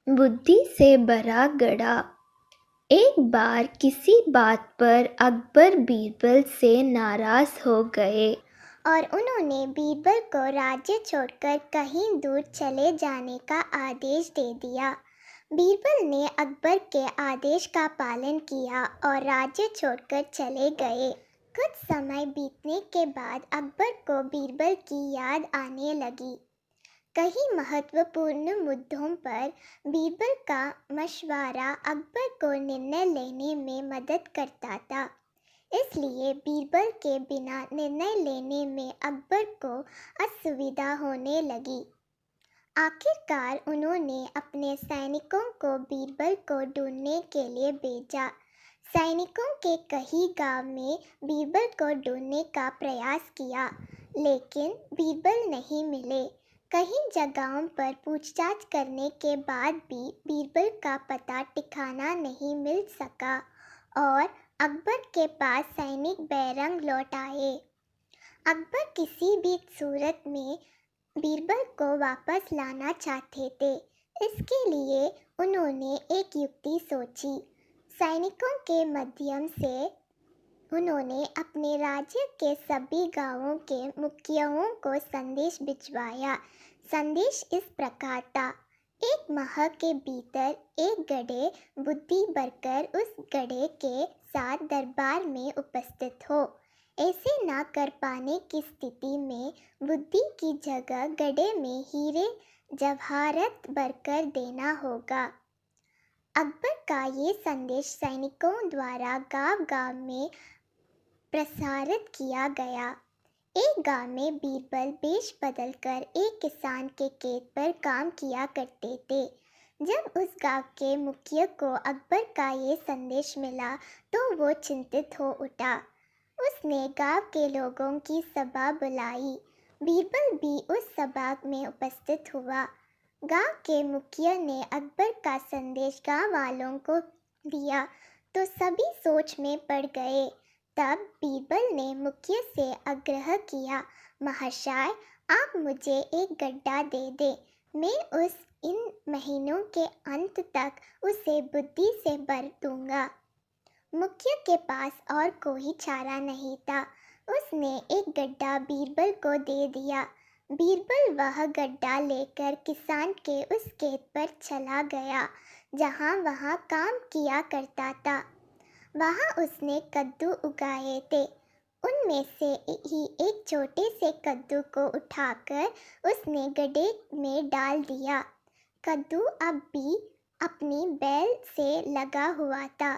बुद्धि से भरा घड़ा। एक बार किसी बात पर अकबर बीरबल से नाराज हो गए और उन्होंने बीरबल को राज्य छोड़कर कहीं दूर चले जाने का आदेश दे दिया। बीरबल ने अकबर के आदेश का पालन किया और राज्य छोड़कर चले गए। कुछ समय बीतने के बाद अकबर को बीरबल की याद आने लगी। कई महत्वपूर्ण मुद्दों पर बीरबल का मशवरा अकबर को निर्णय लेने में मदद करता था, इसलिए बीरबल के बिना निर्णय लेने में अकबर को असुविधा होने लगी। आखिरकार उन्होंने अपने सैनिकों को बीरबल को ढूंढने के लिए भेजा। सैनिकों के कई गांव में बीरबल को ढूंढने का प्रयास किया, लेकिन बीरबल नहीं मिले। कई जगहों पर पूछताछ करने के बाद भी बीरबल का पता ठिकाना नहीं मिल सका और अकबर के पास सैनिक बैरंग लौट आए। अकबर किसी भी सूरत में बीरबल को वापस लाना चाहते थे। इसके लिए उन्होंने एक युक्ति सोची। सैनिकों के माध्यम से उन्होंने अपने राज्य के सभी गांवों के मुखियाओं को संदेश भिजवाया। संदेश इस प्रकार था, एक माह के भीतर एक गधे बुद्धि भरकर उस गधे के साथ दरबार में उपस्थित हो। ऐसे ना कर पाने की स्थिति में बुद्धि की जगह गधे में हीरे जवाहरात भरकर देना होगा। अकबर का ये संदेश सैनिकों द्वारा गांव-गांव में प्रसारित किया गया। एक गांव में बीरबल वेश बदलकर एक किसान के खेत पर काम किया करते थे। जब उस गांव के मुखिया को अकबर का ये संदेश मिला तो वो चिंतित हो उठा। उसने गांव के लोगों की सभा बुलाई। बीरबल भी उस सभा में उपस्थित हुआ। गांव के मुखिया ने अकबर का संदेश गांव वालों को दिया तो सभी सोच में पड़ गए। तब बीरबल ने मुखिया से आग्रह किया, महाशय, आप मुझे एक गड्ढा दे दे। मैं इन महीनों के अंत तक उसे बुद्धि से भर दूंगा। मुखिया के पास और कोई चारा नहीं था। उसने एक गड्ढा बीरबल को दे दिया। बीरबल वह गड्ढा लेकर किसान के उस खेत पर चला गया जहाँ वह काम किया करता था। वहाँ उसने कद्दू उगाए थे। उनमें से ही एक छोटे से कद्दू को उठाकर उसने गड्ढे में डाल दिया। कद्दू अब भी अपनी बेल से लगा हुआ था।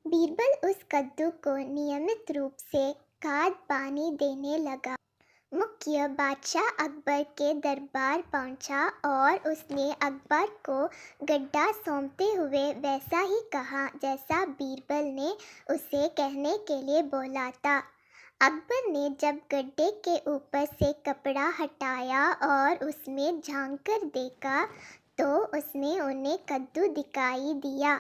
बीरबल उस कद्दू को नियमित रूप से खाद पानी देने लगा। मुखिया बादशाह अकबर के दरबार पहुंचा और उसने अकबर को गड्ढा सौंपते हुए वैसा ही कहा जैसा बीरबल ने उसे कहने के लिए बोला था। अकबर ने जब गड्ढे के ऊपर से कपड़ा हटाया और उसमें झांक कर देखा तो उसमें उन्हें कद्दू दिखाई दिया।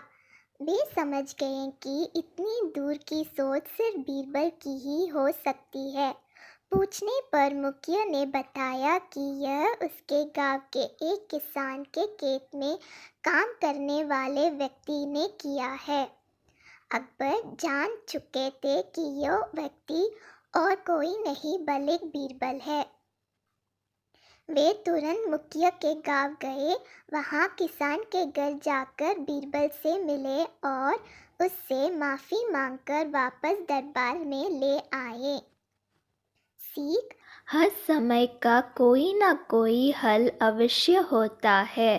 वे समझ गए कि इतनी दूर की सोच सिर्फ बीरबल की ही हो सकती है। पूछने पर मुखिया ने बताया कि यह उसके गांव के एक किसान के खेत में काम करने वाले व्यक्ति ने किया है। अकबर जान चुके थे कि यह व्यक्ति और कोई नहीं बल्कि बीरबल है। वे तुरंत मुखिया के गांव गए। वहां किसान के घर जाकर बीरबल से मिले और उससे माफ़ी मांगकर वापस दरबार में ले आए। सीख, हर समय का कोई ना कोई हल अवश्य होता है।